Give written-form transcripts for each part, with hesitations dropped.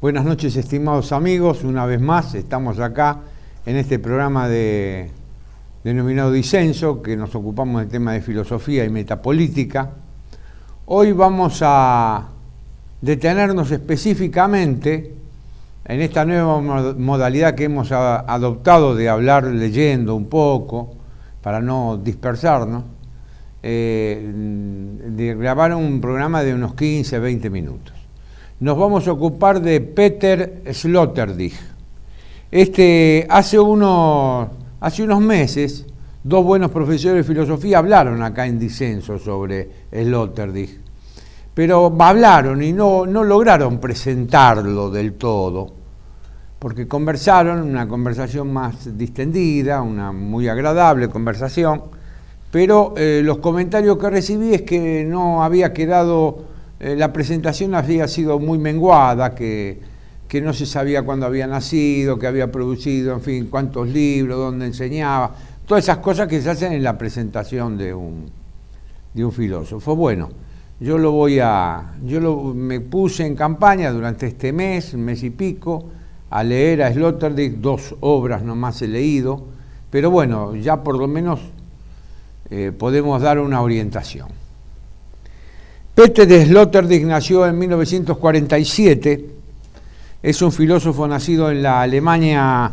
Buenas noches, estimados amigos. Una vez más estamos acá en este programa denominado Disenso, que nos ocupamos del tema de filosofía y metapolítica. Hoy vamos a detenernos específicamente en esta nueva modalidad que hemos adoptado de hablar leyendo un poco, para no dispersarnos, de grabar un programa de unos 15-20 minutos. Nos vamos a ocupar de Peter Sloterdijk. Hace unos meses, dos buenos profesores de filosofía hablaron acá en Disenso sobre Sloterdijk, pero hablaron y no lograron presentarlo del todo, porque conversaron, una conversación más distendida, una muy agradable conversación, pero los comentarios que recibí es que no había quedado, la presentación había sido muy menguada, que no se sabía cuándo había nacido, que había producido, en fin, cuántos libros, dónde enseñaba, todas esas cosas que se hacen en la presentación de un filósofo. Bueno, me puse en campaña durante este mes, un mes y pico, a leer a Sloterdijk. 2 obras nomás he leído, pero bueno, ya por lo menos podemos dar una orientación. Peter Sloterdijk nació en 1947, es un filósofo nacido en la Alemania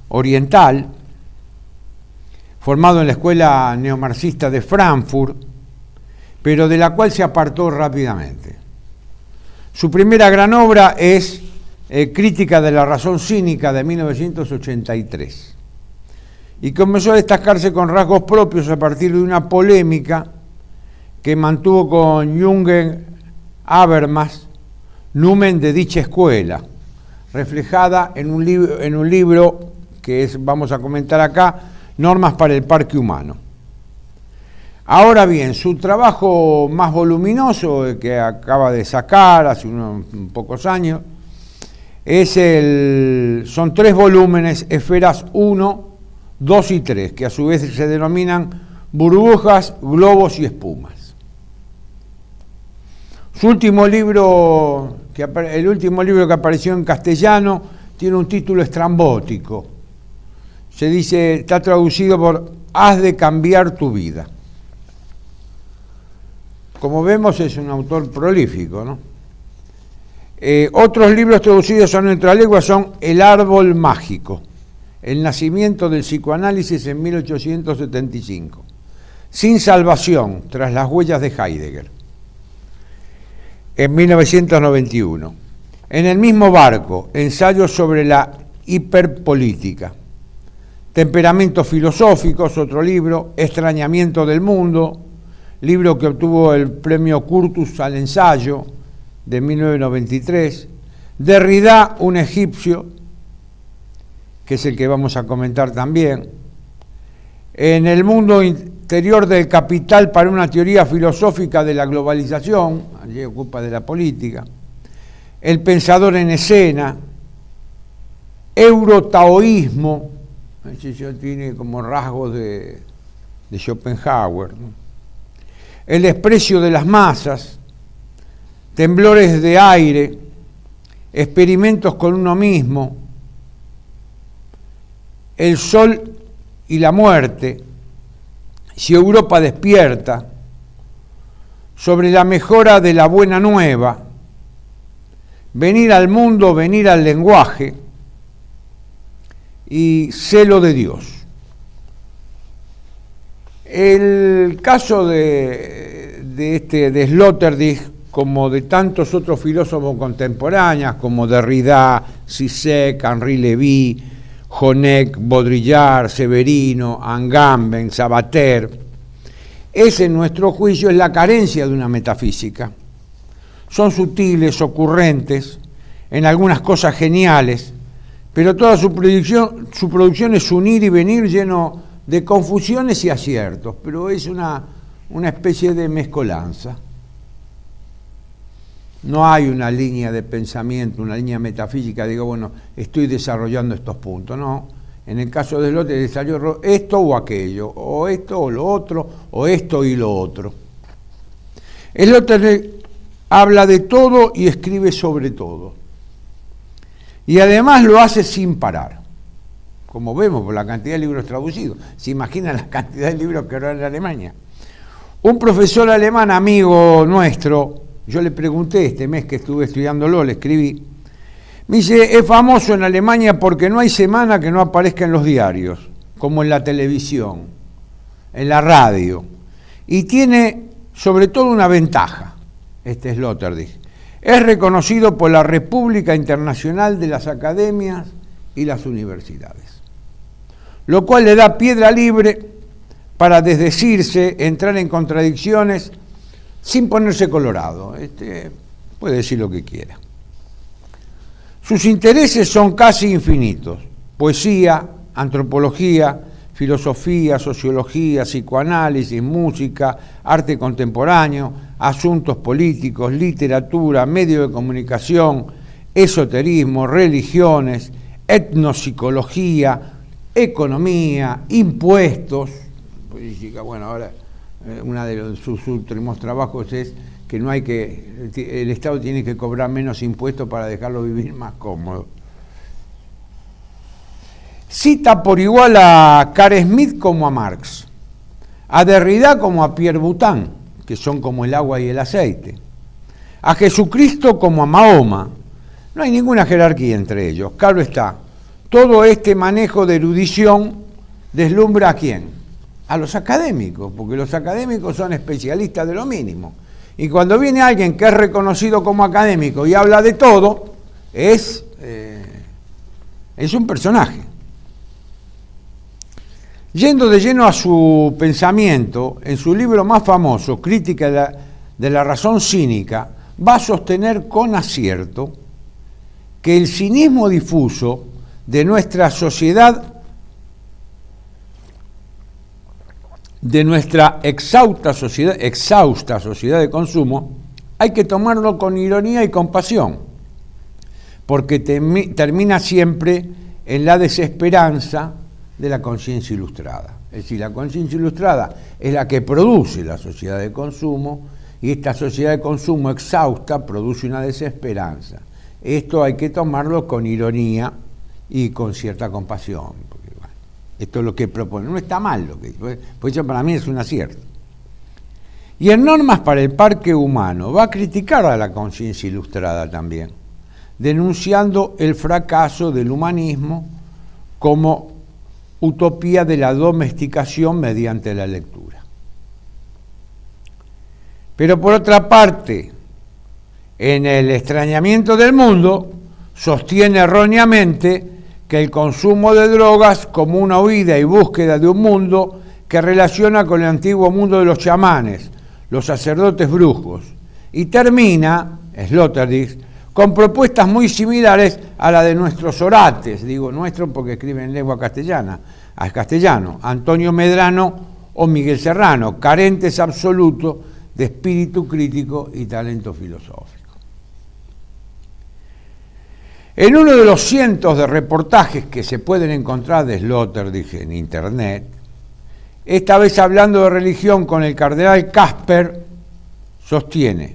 Oriental, formado en la Escuela Neomarxista de Frankfurt, pero de la cual se apartó rápidamente. Su primera gran obra es Crítica de la razón cínica, de 1983, y comenzó a destacarse con rasgos propios a partir de una polémica que mantuvo con Jürgen Habermas, numen de dicha escuela, reflejada en un libro que vamos a comentar acá, Normas para el Parque Humano. Ahora bien, su trabajo más voluminoso, que acaba de sacar hace unos pocos años, son 3 volúmenes, Esferas 1, 2 y 3, que a su vez se denominan Burbujas, Globos y Espumas. El último libro que apareció en castellano tiene un título estrambótico. Está traducido por Has de cambiar tu vida. Como vemos, es un autor prolífico, ¿no? Otros libros traducidos a nuestra lengua son El árbol mágico, El nacimiento del psicoanálisis en 1875, Sin salvación, tras las huellas de Heidegger, en 1991. En el mismo barco, Ensayos sobre la hiperpolítica, Temperamentos filosóficos, otro libro, Extrañamiento del mundo, libro que obtuvo el premio Curtus al ensayo de 1993, Derrida, un egipcio, que es el que vamos a comentar también, En el mundo interior del capital para una teoría filosófica de la globalización, allí ocupa de la política, El pensador en escena, Eurotaoísmo, ese tiene como rasgos de Schopenhauer, ¿no? El desprecio de las masas, Temblores de aire, Experimentos con uno mismo, El sol y la muerte, Si Europa despierta, Sobre la mejora de la buena nueva, Venir al mundo, venir al lenguaje y Celo de Dios. El caso de Sloterdijk, como de tantos otros filósofos contemporáneos como Derrida, Zizek, Henri Lévy, Honeck, Baudrillard, Severino, Agamben, Sabater, en nuestro juicio, es la carencia de una metafísica. Son sutiles, ocurrentes, en algunas cosas geniales, pero toda su producción es un ir y venir lleno de confusiones y aciertos, pero es una especie de mezcolanza. No hay una línea de pensamiento, una línea metafísica, digo, bueno, estoy desarrollando estos puntos, no. En el caso de Sloterdijk desarrolló esto o aquello, o esto o lo otro, o esto y lo otro. Sloterdijk habla de todo y escribe sobre todo. Y además lo hace sin parar, como vemos por la cantidad de libros traducidos. ¿Se imaginan la cantidad de libros que habrá en Alemania? Un profesor alemán, amigo nuestro, yo le pregunté este mes que estuve estudiándolo, le escribí, me dice, es famoso en Alemania porque no hay semana que no aparezca en los diarios, como en la televisión, en la radio, y tiene sobre todo una ventaja, este Sloterdijk, es reconocido por la República Internacional de las Academias y las Universidades, lo cual le da piedra libre para desdecirse, entrar en contradicciones sin ponerse colorado. Puede decir lo que quiera. Sus intereses son casi infinitos: poesía, antropología, filosofía, sociología, psicoanálisis, música, arte contemporáneo, asuntos políticos, literatura, medios de comunicación, esoterismo, religiones, etnopsicología, economía, impuestos. Bueno, ahora uno de sus últimos trabajos es que el Estado tiene que cobrar menos impuestos para dejarlo vivir más cómodo. Cita por igual a Carl Schmitt como a Marx, a Derrida como a Pierre Boutin, que son como el agua y el aceite, a Jesucristo como a Mahoma. No hay ninguna jerarquía entre ellos, claro está. Todo este manejo de erudición deslumbra ¿a quién? A los académicos, porque los académicos son especialistas de lo mínimo. Y cuando viene alguien que es reconocido como académico y habla de todo, es un personaje. Yendo de lleno a su pensamiento, en su libro más famoso, Crítica de la razón cínica, va a sostener con acierto que el cinismo difuso de nuestra sociedad, de nuestra exhausta sociedad de consumo, hay que tomarlo con ironía y compasión, porque termina siempre en la desesperanza de la conciencia ilustrada. Es decir, la conciencia ilustrada es la que produce la sociedad de consumo, y esta sociedad de consumo exhausta produce una desesperanza. Esto hay que tomarlo con ironía y con cierta compasión. Esto es lo que propone. No está mal lo que dice, pues eso para mí es un acierto. Y en Normas para el Parque Humano va a criticar a la conciencia ilustrada también, denunciando el fracaso del humanismo como utopía de la domesticación mediante la lectura. Pero por otra parte, en El extrañamiento del mundo, sostiene erróneamente que el consumo de drogas como una huida y búsqueda de un mundo que relaciona con el antiguo mundo de los chamanes, los sacerdotes brujos, y termina, Sloterdijk, con propuestas muy similares a la de nuestros orates, digo nuestro porque escriben en lengua castellana, al castellano, Antonio Medrano o Miguel Serrano, carentes absolutos de espíritu crítico y talento filosófico. En uno de los cientos de reportajes que se pueden encontrar de Sloterdijk en internet, esta vez hablando de religión con el cardenal Casper, sostiene: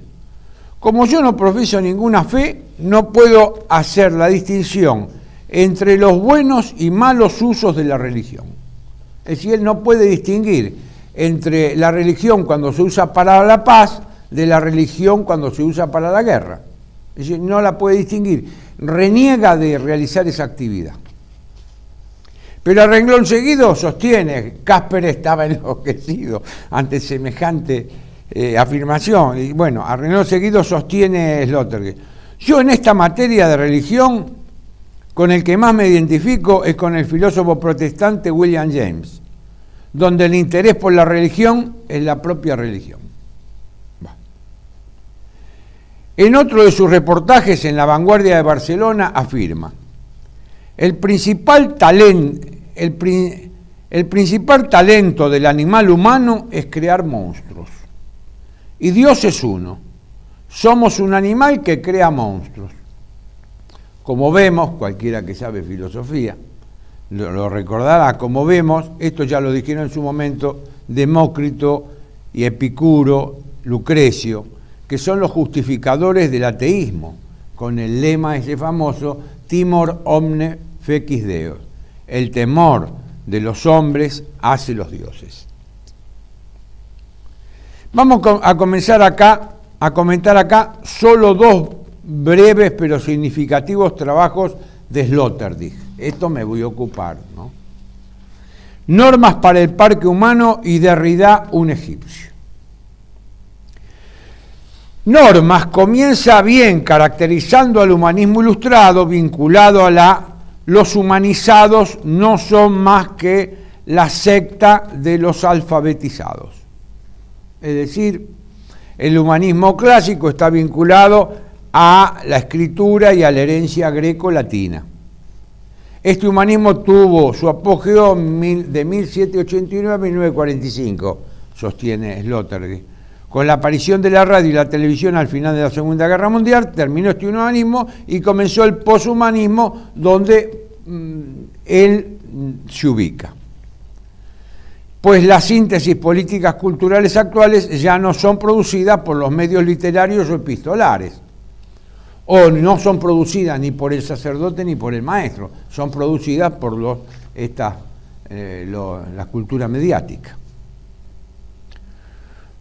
como yo no profeso ninguna fe, no puedo hacer la distinción entre los buenos y malos usos de la religión. Es decir, él no puede distinguir entre la religión cuando se usa para la paz de la religión cuando se usa para la guerra. Es decir, no la puede distinguir. Reniega de realizar esa actividad. Pero a renglón seguido sostiene, Casper estaba enloquecido ante semejante afirmación, y bueno, a renglón seguido sostiene Sloterdijk: yo en esta materia de religión, con el que más me identifico es con el filósofo protestante William James, donde el interés por la religión es la propia religión. En otro de sus reportajes en La Vanguardia de Barcelona afirma: el principal talento del animal humano es crear monstruos. Y Dios es uno. Somos un animal que crea monstruos. Como vemos, cualquiera que sabe filosofía lo recordará, como vemos, esto ya lo dijeron en su momento Demócrito y Epicuro, Lucrecio, que son los justificadores del ateísmo, con el lema ese famoso Timor omne fecit Deus, el temor de los hombres hace los dioses. Vamos a comenzar a comentar acá solo dos breves pero significativos trabajos de Sloterdijk. Esto me voy a ocupar, ¿no? Normas para el parque humano y Derrida, un egipcio. Normas comienza bien caracterizando al humanismo ilustrado vinculado a los humanizados no son más que la secta de los alfabetizados. Es decir, el humanismo clásico está vinculado a la escritura y a la herencia greco-latina. Este humanismo tuvo su apogeo de 1789 a 1945, sostiene Sloterdijk. Con la aparición de la radio y la televisión al final de la Segunda Guerra Mundial, terminó este humanismo y comenzó el poshumanismo, donde él se ubica. Pues las síntesis políticas culturales actuales ya no son producidas por los medios literarios o epistolares, o no son producidas ni por el sacerdote ni por el maestro, son producidas por la cultura mediática.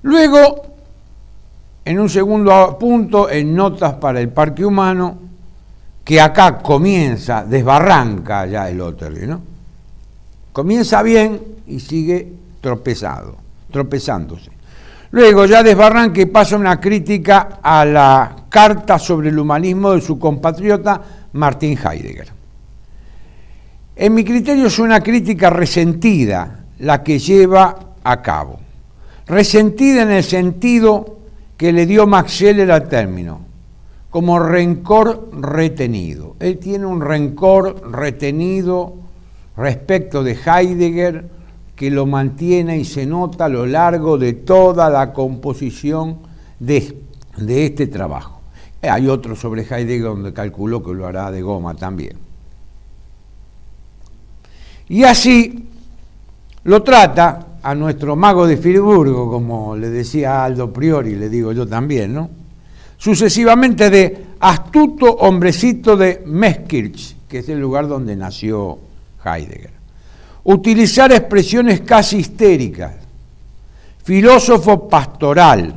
Luego, en un segundo punto, en Notas para el Parque Humano, que acá desbarranca ya el Sloterdijk, ¿no? Comienza bien y sigue tropezándose. Luego ya desbarranca y pasa una crítica a la carta sobre el humanismo de su compatriota Martin Heidegger. En mi criterio es una crítica resentida la que lleva a cabo. Resentida en el sentido que le dio Max Scheler al término, como rencor retenido. Él tiene un rencor retenido respecto de Heidegger que lo mantiene y se nota a lo largo de toda la composición de este trabajo. Hay otro sobre Heidegger donde calculó que lo hará de goma también. Y así lo trata a nuestro mago de Friburgo, como le decía Aldo Priori, le digo yo también, ¿no? Sucesivamente de astuto hombrecito de Meßkirch, que es el lugar donde nació Heidegger. Utilizar expresiones casi histéricas, filósofo pastoral,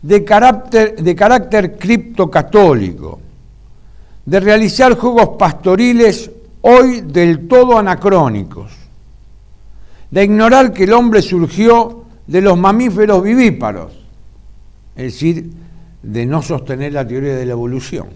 de carácter criptocatólico, de realizar juegos pastoriles hoy del todo anacrónicos, de ignorar que el hombre surgió de los mamíferos vivíparos, es decir, de no sostener la teoría de la evolución,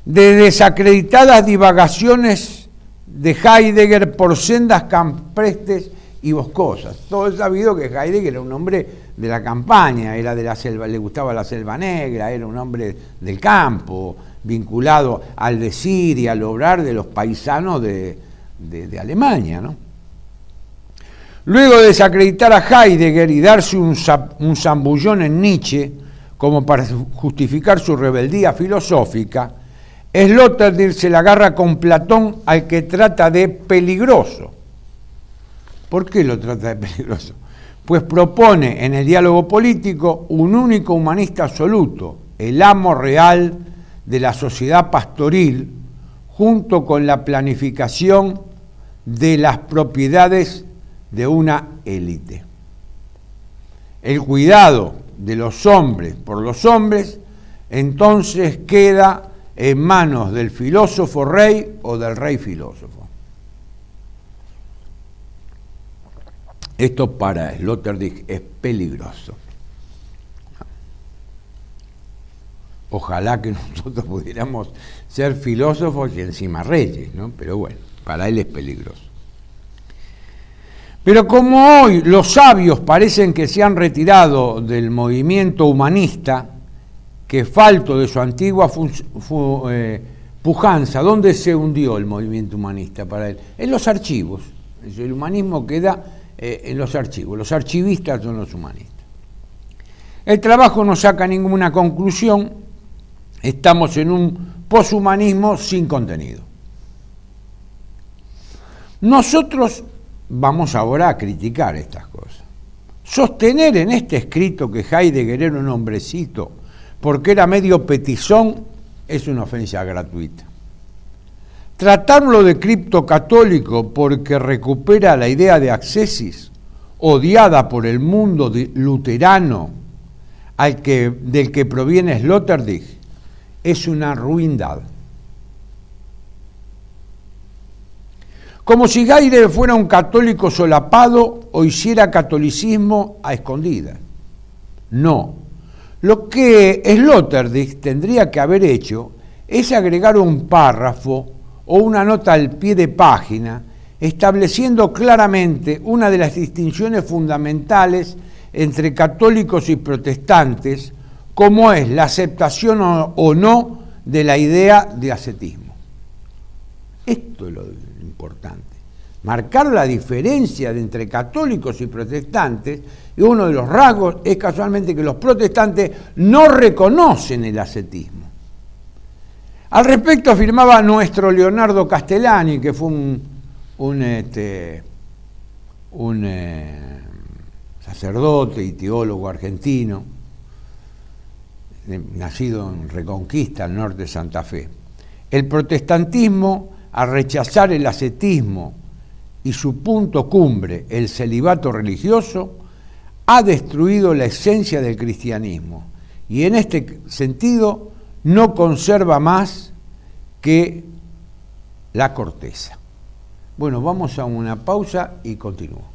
de desacreditadas divagaciones de Heidegger por sendas campestres y boscosas. Todo es sabido que Heidegger era un hombre de la campaña, era de la selva, le gustaba la selva negra, era un hombre del campo, vinculado al decir y al obrar de los paisanos de Alemania, ¿no? Luego de desacreditar a Heidegger y darse un zambullón en Nietzsche como para justificar su rebeldía filosófica, Sloterdijk se la agarra con Platón, al que trata de peligroso. ¿Por qué lo trata de peligroso? Pues propone en el diálogo político un único humanista absoluto, el amo real de la sociedad pastoril, junto con la planificación de las propiedades de una élite. El cuidado de los hombres por los hombres entonces queda en manos del filósofo rey o del rey filósofo. Esto para Sloterdijk es peligroso. Ojalá que nosotros pudiéramos ser filósofos y encima reyes, ¿no? Pero bueno, para él es peligroso. Pero como hoy los sabios parecen que se han retirado del movimiento humanista, que falto de su antigua pujanza, ¿dónde se hundió el movimiento humanista para él? En los archivos. El humanismo queda en los archivos. Los archivistas son los humanistas. El trabajo no saca ninguna conclusión. Estamos en un poshumanismo sin contenido. Nosotros vamos ahora a criticar estas cosas. Sostener en este escrito que Heidegger era un hombrecito porque era medio petizón, es una ofensa gratuita. Tratarlo de criptocatólico porque recupera la idea de ascesis, odiada por el mundo luterano del que proviene Sloterdijk, es una ruindad. Como si Heidegger fuera un católico solapado o hiciera catolicismo a escondidas. No. Lo que Sloterdijk tendría que haber hecho es agregar un párrafo o una nota al pie de página estableciendo claramente una de las distinciones fundamentales entre católicos y protestantes, como es la aceptación o no de la idea de ascetismo. Esto es lo importante. Marcar la diferencia entre católicos y protestantes, y uno de los rasgos es casualmente que los protestantes no reconocen el ascetismo. Al respecto afirmaba nuestro Leonardo Castellani, que fue un sacerdote y teólogo argentino, nacido en Reconquista, al norte de Santa Fe. El protestantismo, al rechazar el ascetismo y su punto cumbre, el celibato religioso, ha destruido la esencia del cristianismo y en este sentido no conserva más que la corteza. Bueno, vamos a una pausa y continúo.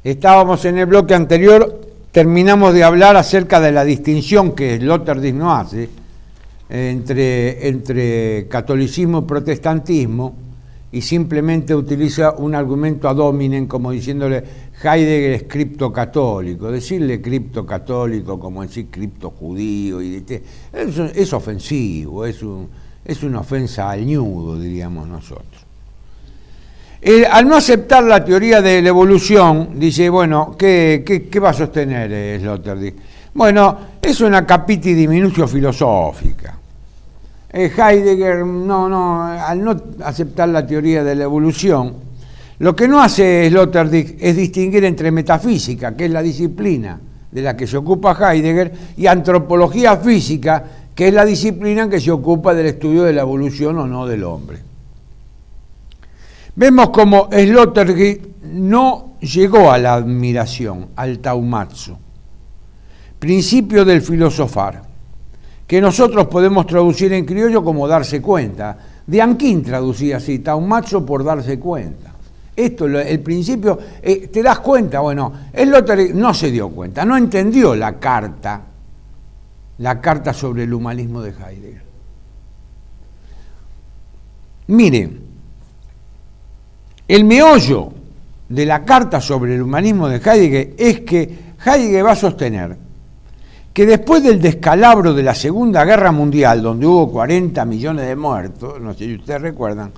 Estábamos en el bloque anterior, terminamos de hablar acerca de la distinción que Sloterdijk no hace entre catolicismo y protestantismo y simplemente utiliza un argumento ad hominem como diciéndole Heidegger es criptocatólico. Decirle criptocatólico como decir criptojudío es ofensivo, es una ofensa al ñudo, diríamos nosotros. Al no aceptar la teoría de la evolución, dice, bueno, ¿qué va a sostener Sloterdijk? Bueno, es una capiti diminutio filosófica. Heidegger, al no aceptar la teoría de la evolución, lo que no hace Sloterdijk es distinguir entre metafísica, que es la disciplina de la que se ocupa Heidegger, y antropología física, que es la disciplina que se ocupa del estudio de la evolución o no del hombre. Vemos como Sloterdijk no llegó a la admiración, al taumazo, principio del filosofar, que nosotros podemos traducir en criollo como darse cuenta. De Anquín traducía así, taumazo por darse cuenta. Esto es el principio, ¿te das cuenta? Bueno, Sloterdijk no se dio cuenta, no entendió la carta sobre el humanismo de Heidegger. Miren, el meollo de la carta sobre el humanismo de Heidegger es que Heidegger va a sostener que después del descalabro de la Segunda Guerra Mundial, donde hubo 40 millones de muertos, no sé si ustedes recuerdan,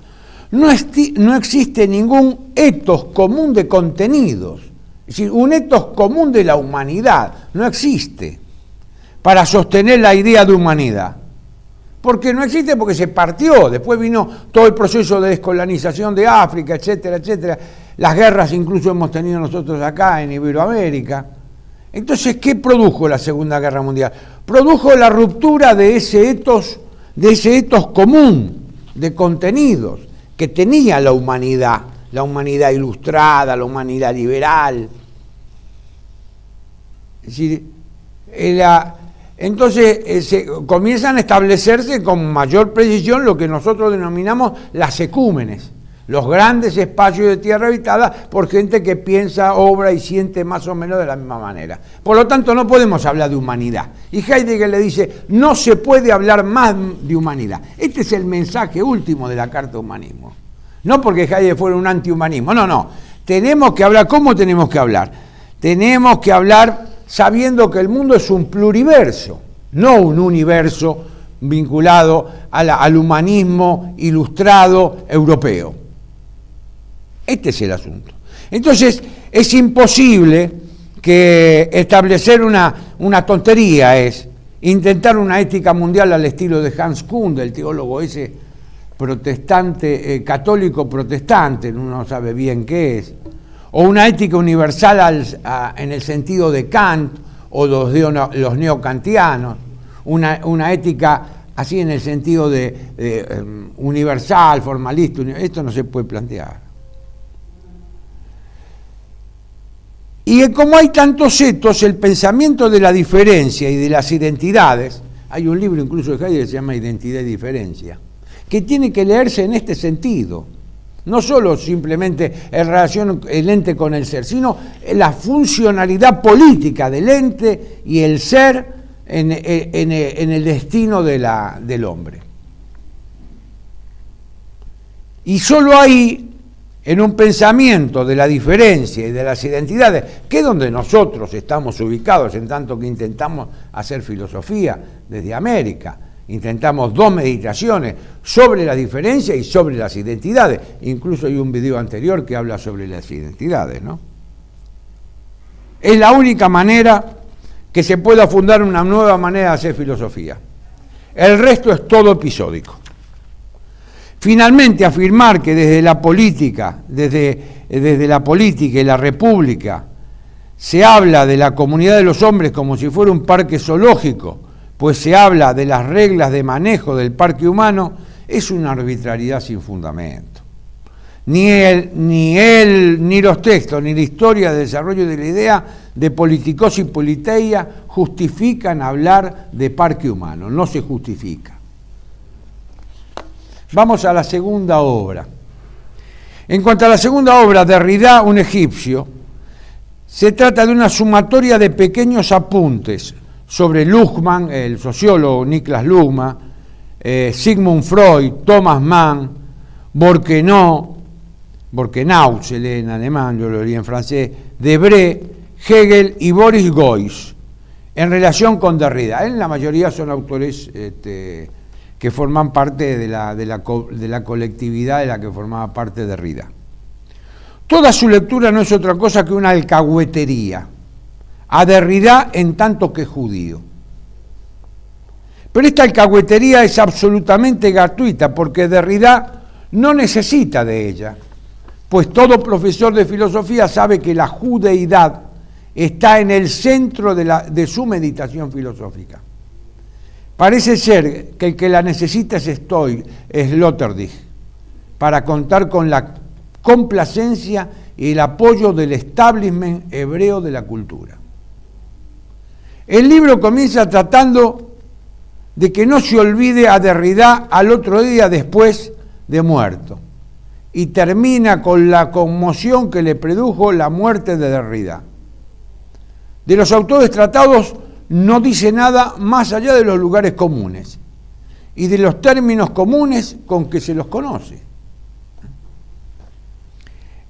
no existe ningún ethos común de contenidos, es decir, un ethos común de la humanidad, no existe para sostener la idea de humanidad. Porque no existe, porque se partió, después vino todo el proceso de descolonización de África, etcétera, etcétera. Las guerras incluso hemos tenido nosotros acá en Iberoamérica. Entonces, ¿qué produjo la Segunda Guerra Mundial? Produjo la ruptura de ese etos común de contenidos que tenía la humanidad ilustrada, la humanidad liberal. Es decir, entonces se comienzan a establecerse con mayor precisión lo que nosotros denominamos las ecúmenes, los grandes espacios de tierra habitada por gente que piensa, obra y siente más o menos de la misma manera. Por lo tanto, no podemos hablar de humanidad. Y Heidegger le dice, no se puede hablar más de humanidad. Este es el mensaje último de la Carta Humanismo. No porque Heidegger fuera un antihumanismo, no. Tenemos que hablar, ¿cómo tenemos que hablar? Tenemos que hablar sabiendo que el mundo es un pluriverso, no un universo vinculado al humanismo ilustrado europeo. Este es el asunto. Entonces, es imposible que establecer una tontería es intentar una ética mundial al estilo de Hans Kuhn, el teólogo ese protestante, católico protestante, uno no sabe bien qué es, o una ética universal en el sentido de Kant o los neocantianos, una ética así en el sentido de universal, formalista. Esto no se puede plantear. Y como hay tantos etos, el pensamiento de la diferencia y de las identidades, hay un libro incluso de Heidegger que se llama Identidad y Diferencia, que tiene que leerse en este sentido, no solo simplemente en relación el ente con el ser, sino la funcionalidad política del ente y el ser en el destino del hombre. Y solo ahí, en un pensamiento de la diferencia y de las identidades, que es donde nosotros estamos ubicados, en tanto que intentamos hacer filosofía desde América, intentamos 2 meditaciones sobre la diferencia y sobre las identidades. Incluso hay un video anterior que habla sobre las identidades, ¿no? Es la única manera que se pueda fundar una nueva manera de hacer filosofía. El resto es todo episódico. Finalmente, afirmar que desde la política y la república se habla de la comunidad de los hombres como si fuera un parque zoológico, pues se habla de las reglas de manejo del parque humano, es una arbitrariedad sin fundamento. Ni los textos, ni la historia de desarrollo de la idea de politicos y politeia justifican hablar de parque humano, no se justifica. Vamos a la segunda obra. En cuanto a la segunda obra, Derrida, un egipcio, se trata de una sumatoria de pequeños apuntes sobre Luhmann, el sociólogo Niklas Luhmann, Sigmund Freud, Thomas Mann, Borkenau, se lee en alemán, yo lo leí en francés, Debré, Hegel y Boris Goys, en relación con Derrida. En la mayoría son autores que forman parte de la colectividad de la que formaba parte Derrida. Toda su lectura no es otra cosa que una alcahuetería a Derrida en tanto que judío. Pero esta alcahuetería es absolutamente gratuita porque Derrida no necesita de ella, pues todo profesor de filosofía sabe que la judeidad está en el centro de su meditación filosófica. Parece ser que el que la necesita es Sloterdijk, para contar con la complacencia y el apoyo del establishment hebreo de la cultura. El libro comienza tratando de que no se olvide a Derrida al otro día después de muerto, y termina con la conmoción que le produjo la muerte de Derrida. De los autores tratados no dice nada más allá de los lugares comunes y de los términos comunes con que se los conoce.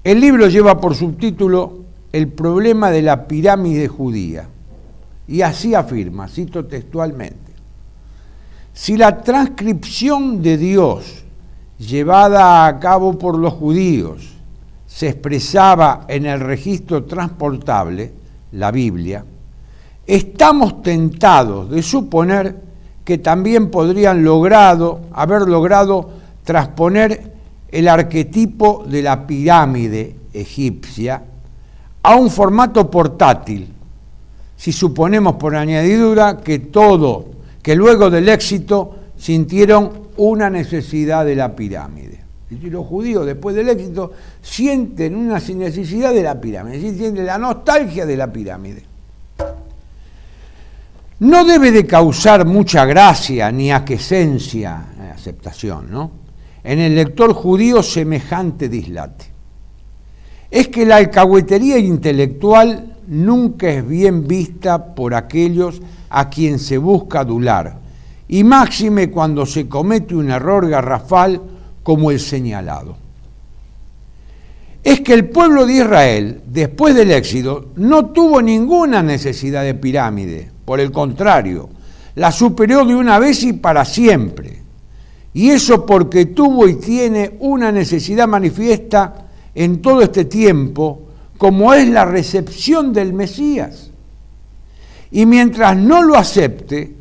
El libro lleva por subtítulo El problema de la pirámide judía, y así afirma, cito textualmente: si la transcripción de Dios llevada a cabo por los judíos se expresaba en el registro transportable, la Biblia, estamos tentados de suponer que también podrían haber logrado transponer el arquetipo de la pirámide egipcia a un formato portátil, si suponemos por añadidura que luego del éxito sintieron una necesidad de la pirámide. Es decir, los judíos después del éxito sienten una necesidad de la pirámide, es decir, sienten la nostalgia de la pirámide. No debe de causar mucha gracia ni aquiescencia, aceptación, ¿no?, en el lector judío semejante dislate. Es que la alcahuetería intelectual nunca es bien vista por aquellos a quien se busca adular, y máxime cuando se comete un error garrafal como el señalado. Es que el pueblo de Israel, después del éxodo, no tuvo ninguna necesidad de pirámide, por el contrario, la superó de una vez y para siempre. Y eso porque tuvo y tiene una necesidad manifiesta en todo este tiempo, como es la recepción del Mesías. Y mientras no lo acepte,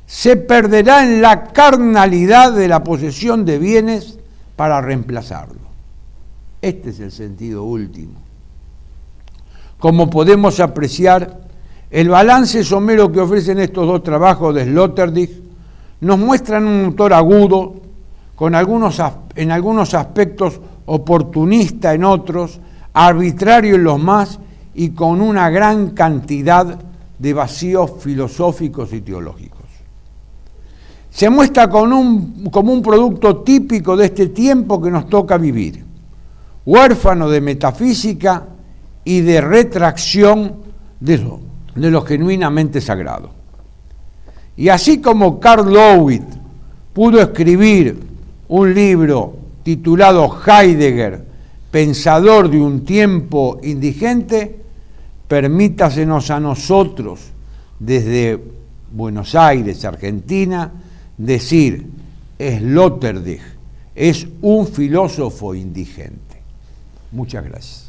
se perderá en la carnalidad de la posesión de bienes para reemplazarlo. Este es el sentido último. Como podemos apreciar, el balance somero que ofrecen estos dos trabajos de Sloterdijk nos muestran un autor agudo, en algunos aspectos oportunista en otros, arbitrario en los más y con una gran cantidad de vacíos filosóficos y teológicos. Se muestra como un producto típico de este tiempo que nos toca vivir, huérfano de metafísica y de retracción de lo genuinamente sagrado. Y así como Karl Löwit pudo escribir un libro titulado Heidegger, pensador de un tiempo indigente, permítasenos a nosotros, desde Buenos Aires, Argentina, decir: Sloterdijk es un filósofo indigente. Muchas gracias.